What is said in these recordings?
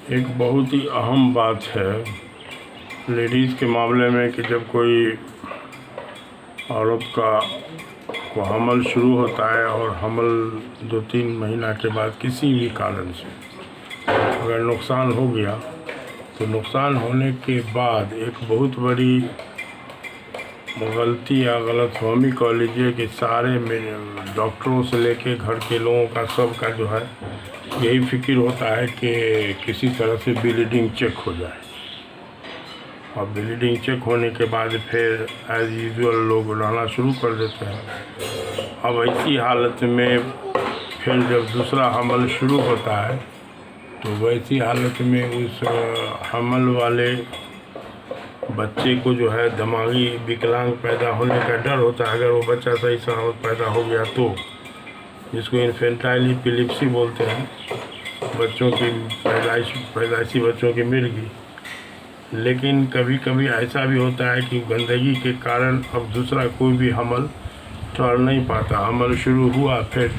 एक बहुत ही अहम बात है लेडीज़ के मामले में कि जब कोई औरत को हमल शुरू होता है और हमल 2-3 महीना के बाद किसी भी कारण से अगर नुकसान हो गया तो नुकसान होने के बाद एक बहुत बड़ी गलती या गलतफहमी कह लीजिए कि सारे डॉक्टरों से लेके घर के लोगों का सबका जो है यही फिक्र होता है कि किसी तरह से ब्लीडिंग चेक हो जाए। और ब्लीडिंग चेक होने के बाद फिर एज़ यूजुअल लोग रहना शुरू कर देते हैं। अब ऐसी हालत में फिर जब दूसरा हमल शुरू होता है तो वैसी हालत में उस हमल वाले बच्चे को जो है दिमागी विकलांग पैदा होने का डर होता है। अगर वो बच्चा सही सलामत पैदा हो गया तो, जिसको इन्फेंटाइल एपिलेप्सी बोलते हैं, बच्चों की पैदाइशी बच्चों की मृत्यु। लेकिन कभी कभी ऐसा भी होता है कि गंदगी के कारण अब दूसरा कोई भी हमल चढ़ नहीं पाता। हमल शुरू हुआ फिर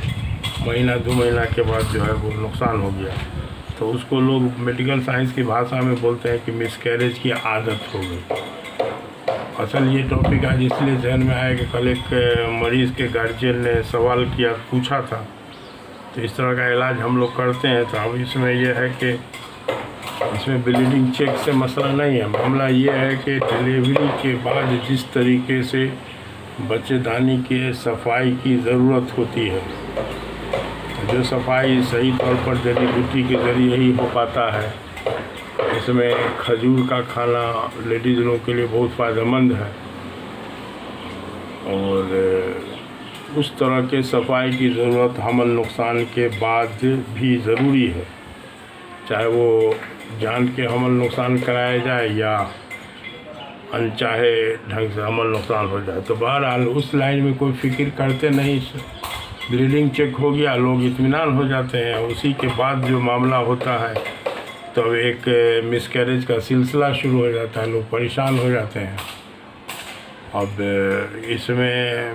महीना 2 महीना के बाद जो है वो नुकसान हो गया, तो उसको लोग मेडिकल साइंस की भाषा में बोलते हैं कि मिसकैरेज की आदत हो गई। असल ये टॉपिक आज इसलिए ध्यान में आया कि कल एक मरीज़ के गार्जियन ने सवाल किया, पूछा था, तो इस तरह का इलाज हम लोग करते हैं। तो अब इसमें यह है कि इसमें ब्लीडिंग चेक से मसला नहीं है। मामला ये है कि डिलीवरी के बाद जिस तरीके से बच्चेदानी के सफाई की ज़रूरत होती है, जो सफाई सही तौर पर जड़ी बूटी के ज़रिए ही हो पाता है। इसमें खजूर का खाना लेडीज़ लोगों के लिए बहुत फ़ायदेमंद है और उस तरह के सफाई की ज़रूरत हमल नुकसान के बाद भी ज़रूरी है, चाहे वो जान के हमल नुकसान कराया जाए या अनचाहे ढंग से हमल नुकसान हो जाए। तो बहरहाल उस लाइन में कोई फिक्र करते नहीं, ब्लीडिंग चेक हो गया, लोग इत्मीनान हो जाते हैं। उसी के बाद जो मामला होता है तो एक मिसकैरेज का सिलसिला शुरू हो जाता है, लोग परेशान हो जाते हैं। अब इसमें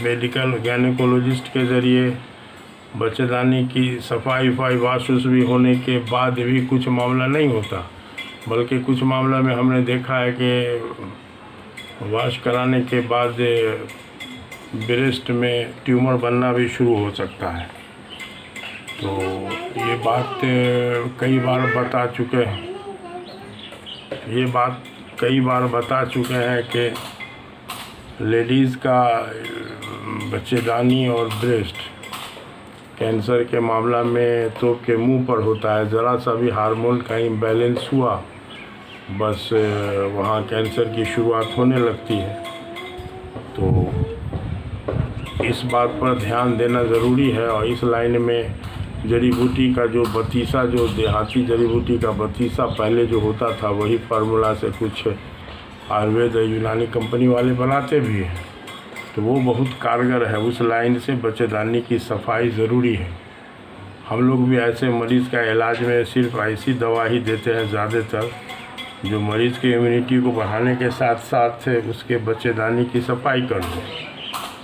मेडिकल गायनेकोलॉजिस्ट के ज़रिए बच्चेदानी की सफाई वाश भी होने के बाद भी कुछ मामला नहीं होता, बल्कि कुछ मामला में हमने देखा है कि वाश कराने के बाद ब्रेस्ट में ट्यूमर बनना भी शुरू हो सकता है। तो ये बात कई बार बता चुके हैं कि लेडीज़ का बच्चेदानी और ब्रेस्ट कैंसर के मामला में तो के मुंह पर होता है। ज़रा सा भी हार्मोन का इम्बैलेंस हुआ, बस वहाँ कैंसर की शुरुआत होने लगती है। तो इस बात पर ध्यान देना ज़रूरी है। और इस लाइन में जड़ी बूटी का जो बतीसा, जो देहाती जड़ी बूटी का बतीसा पहले जो होता था, वही फार्मूला से कुछ आयुर्वेद यूनानी कंपनी वाले बनाते भी हैं, तो वो बहुत कारगर है। उस लाइन से बच्चेदानी की सफाई ज़रूरी है। हम लोग भी ऐसे मरीज़ का इलाज में सिर्फ ऐसी दवा ही देते हैं ज़्यादातर जो मरीज़ की इम्यूनिटी को बढ़ाने के साथ साथ उसके बच्चेदानी की सफाई कर दे।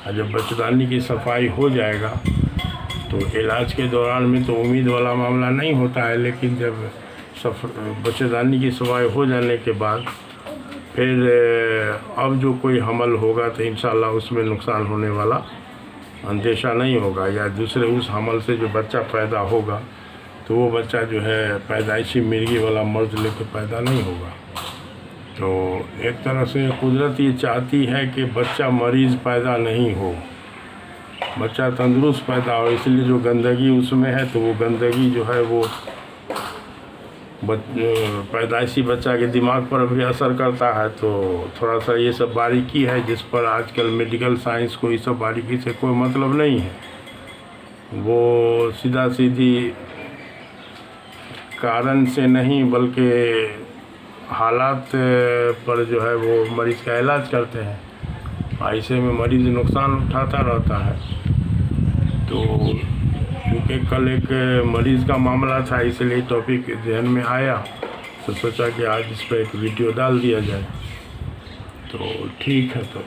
और जब बच्चेदानी की सफाई हो जाएगा तो इलाज के दौरान में तो उम्मीद वाला मामला नहीं होता है, लेकिन जब बच्चेदानी की सफाई हो जाने के बाद फिर अब जो कोई हमल होगा तो इंशाल्लाह उसमें नुकसान होने वाला अंदेशा नहीं होगा, या दूसरे उस हमल से जो बच्चा पैदा होगा तो वो बच्चा जो है पैदाइशी मिर्गी वाला मर्ज लेकर पैदा नहीं होगा। तो एक तरह से कुदरत ये चाहती है कि बच्चा मरीज़ पैदा नहीं हो, बच्चा तंदुरुस्त पैदा हो। इसलिए जो गंदगी उसमें है तो वो गंदगी जो है वो पैदाइशी बच्चा के दिमाग पर भी असर करता है। तो थोड़ा सा ये सब बारीकी है जिस पर आजकल मेडिकल साइंस को इस सब बारीकी से कोई मतलब नहीं है। वो सीधा सीधी कारण से नहीं बल्कि हालात पर जो है वो मरीज़ का इलाज करते हैं। ऐसे में मरीज़ नुकसान उठाता रहता है। तो क्योंकि कल एक मरीज़ का मामला था इसलिए टॉपिक ध्यान में आया, तो सोचा कि आज इस पर एक वीडियो डाल दिया जाए। तो ठीक है। तो